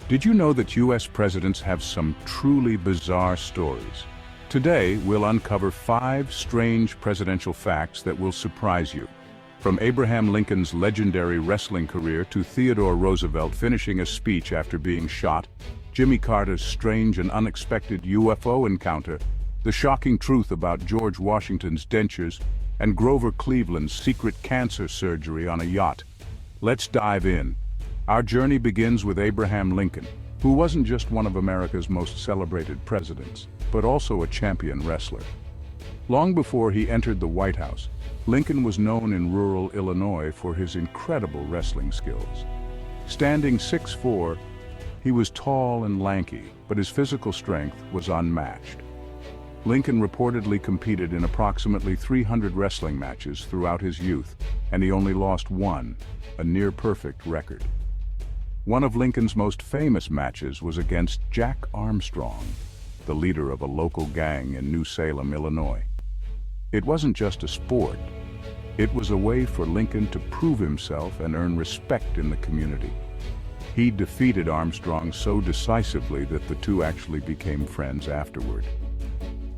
Did you know that US presidents have some truly bizarre stories? Today, we'll uncover 5 strange presidential facts that will surprise you. From Abraham Lincoln's legendary wrestling career to Theodore Roosevelt finishing a speech after being shot, Jimmy Carter's strange and unexpected UFO encounter, the shocking truth about George Washington's dentures, and Grover Cleveland's secret cancer surgery on a yacht. Let's dive in. Our journey begins with Abraham Lincoln, who wasn't just one of America's most celebrated presidents, but also a champion wrestler. Long before he entered the White House, Lincoln was known in rural Illinois for his incredible wrestling skills. Standing 6'4", he was tall and lanky, but his physical strength was unmatched. Lincoln reportedly competed in approximately 300 wrestling matches throughout his youth, and he only lost one, a near-perfect record. One of Lincoln's most famous matches was against Jack Armstrong, the leader of a local gang in New Salem, Illinois. It wasn't just a sport. It was a way for Lincoln to prove himself and earn respect in the community. He defeated Armstrong so decisively that the two actually became friends afterward.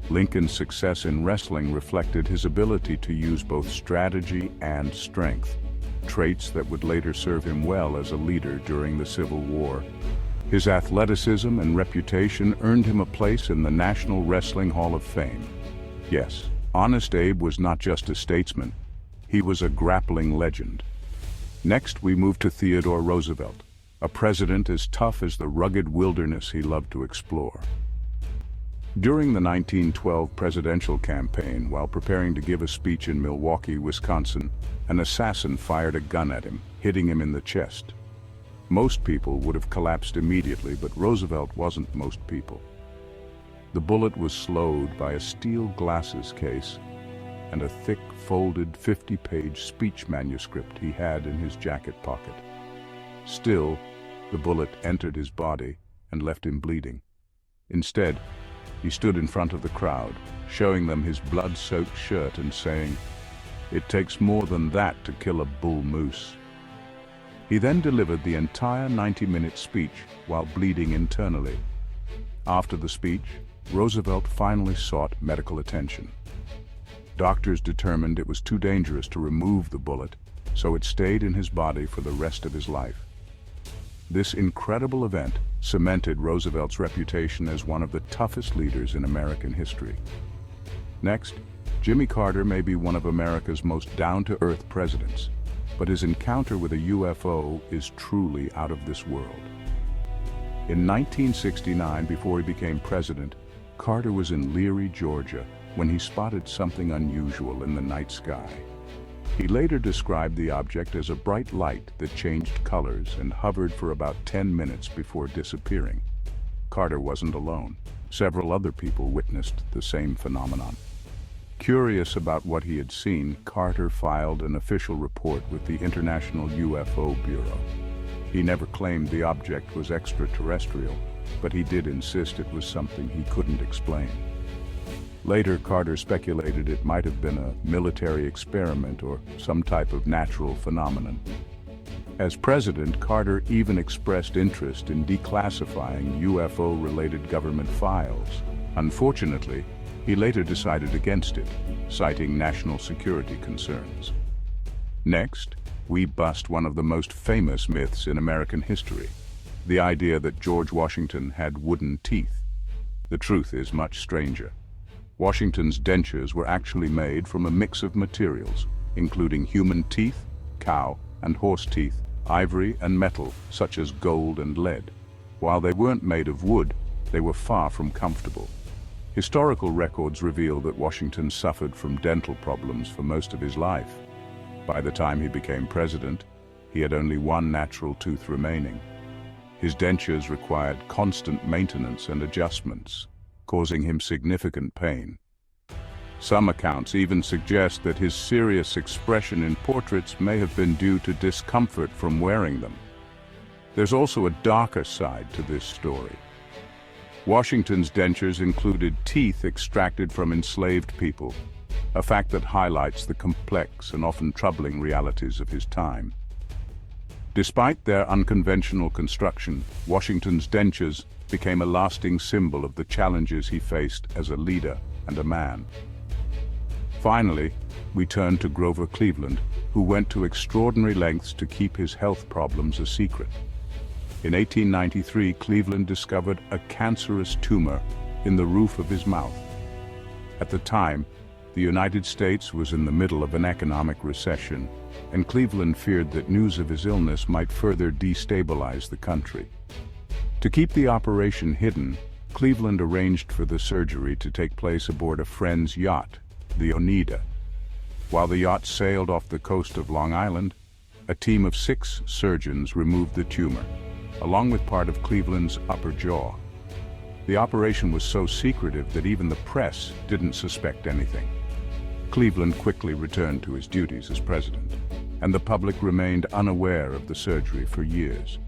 Lincoln's success in wrestling reflected his ability to use both strategy and strength, traits that would later serve him well as a leader during the Civil War. His athleticism and reputation earned him a place in the National Wrestling Hall of Fame. Yes, Honest Abe was not just a statesman, he was a grappling legend. Next, we move to Theodore Roosevelt, a president as tough as the rugged wilderness he loved to explore. During the 1912 presidential campaign, while preparing to give a speech in Milwaukee, Wisconsin, an assassin fired a gun at him, hitting him in the chest. Most people would have collapsed immediately, but Roosevelt wasn't most people. The bullet was slowed by a steel glasses case and a thick, folded 50-page speech manuscript he had in his jacket pocket. Still, the bullet entered his body and left him bleeding. Instead, he stood in front of the crowd, showing them his blood-soaked shirt and saying, "It takes more than that to kill a bull moose." He then delivered the entire 90-minute speech while bleeding internally. After the speech, Roosevelt finally sought medical attention. Doctors determined it was too dangerous to remove the bullet, so it stayed in his body for the rest of his life. This incredible event cemented Roosevelt's reputation as one of the toughest leaders in American history. Next, Jimmy Carter may be one of America's most down-to-earth presidents, but his encounter with a UFO is truly out of this world. In 1969, before he became president, Carter was in Leary, Georgia, when he spotted something unusual in the night sky. He later described the object as a bright light that changed colors and hovered for about 10 minutes before disappearing. Carter wasn't alone. Several other people witnessed the same phenomenon. Curious about what he had seen, Carter filed an official report with the International UFO Bureau. He never claimed the object was extraterrestrial, but he did insist it was something he couldn't explain. Later, Carter speculated it might have been a military experiment or some type of natural phenomenon. As president, Carter even expressed interest in declassifying UFO-related government files. Unfortunately, he later decided against it, citing national security concerns. Next, we bust one of the most famous myths in American history, the idea that George Washington had wooden teeth. The truth is much stranger. Washington's dentures were actually made from a mix of materials, including human teeth, cow and horse teeth, ivory and metal, such as gold and lead. While they weren't made of wood, they were far from comfortable. Historical records reveal that Washington suffered from dental problems for most of his life. By the time he became president, he had only one natural tooth remaining. His dentures required constant maintenance and adjustments, causing him significant pain. Some accounts even suggest that his serious expression in portraits may have been due to discomfort from wearing them. There's also a darker side to this story. Washington's dentures included teeth extracted from enslaved people, a fact that highlights the complex and often troubling realities of his time. Despite their unconventional construction, Washington's dentures became a lasting symbol of the challenges he faced as a leader and a man. Finally, we turn to Grover Cleveland, who went to extraordinary lengths to keep his health problems a secret. In 1893, Cleveland discovered a cancerous tumor in the roof of his mouth. At the time, the United States was in the middle of an economic recession, and Cleveland feared that news of his illness might further destabilize the country. To keep the operation hidden, Cleveland arranged for the surgery to take place aboard a friend's yacht, the Oneida. While the yacht sailed off the coast of Long Island, a team of 6 surgeons removed the tumor, along with part of Cleveland's upper jaw. The operation was so secretive that even the press didn't suspect anything. Cleveland quickly returned to his duties as president, and the public remained unaware of the surgery for years.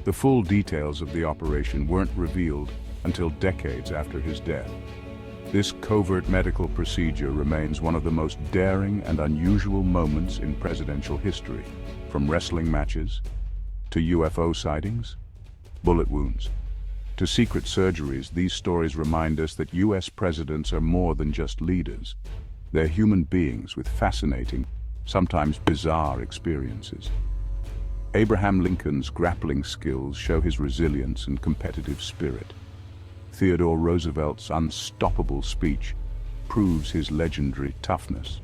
The full details of the operation weren't revealed until decades after his death. This covert medical procedure remains one of the most daring and unusual moments in presidential history, from wrestling matches to UFO sightings, bullet wounds, to secret surgeries. These stories remind us that U.S. presidents are more than just leaders. They're human beings with fascinating, sometimes bizarre experiences. Abraham Lincoln's grappling skills show his resilience and competitive spirit. Theodore Roosevelt's unstoppable speech proves his legendary toughness.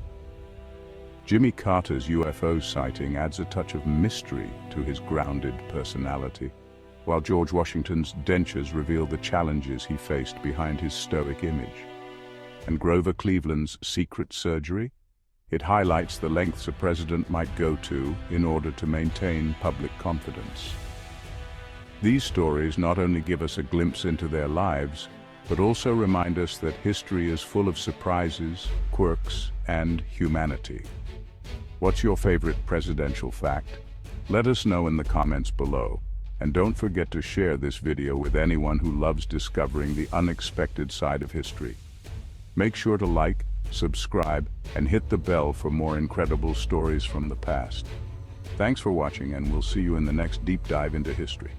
Jimmy Carter's UFO sighting adds a touch of mystery to his grounded personality, while George Washington's dentures reveal the challenges he faced behind his stoic image. And Grover Cleveland's secret surgery? It highlights the lengths a president might go to in order to maintain public confidence. These stories not only give us a glimpse into their lives, but also remind us that history is full of surprises, quirks, and humanity. What's your favorite presidential fact? Let us know in the comments below. And don't forget to share this video with anyone who loves discovering the unexpected side of history. Make sure to like, subscribe, and hit the bell for more incredible stories from the past. Thanks for watching, and we'll see you in the next deep dive into history.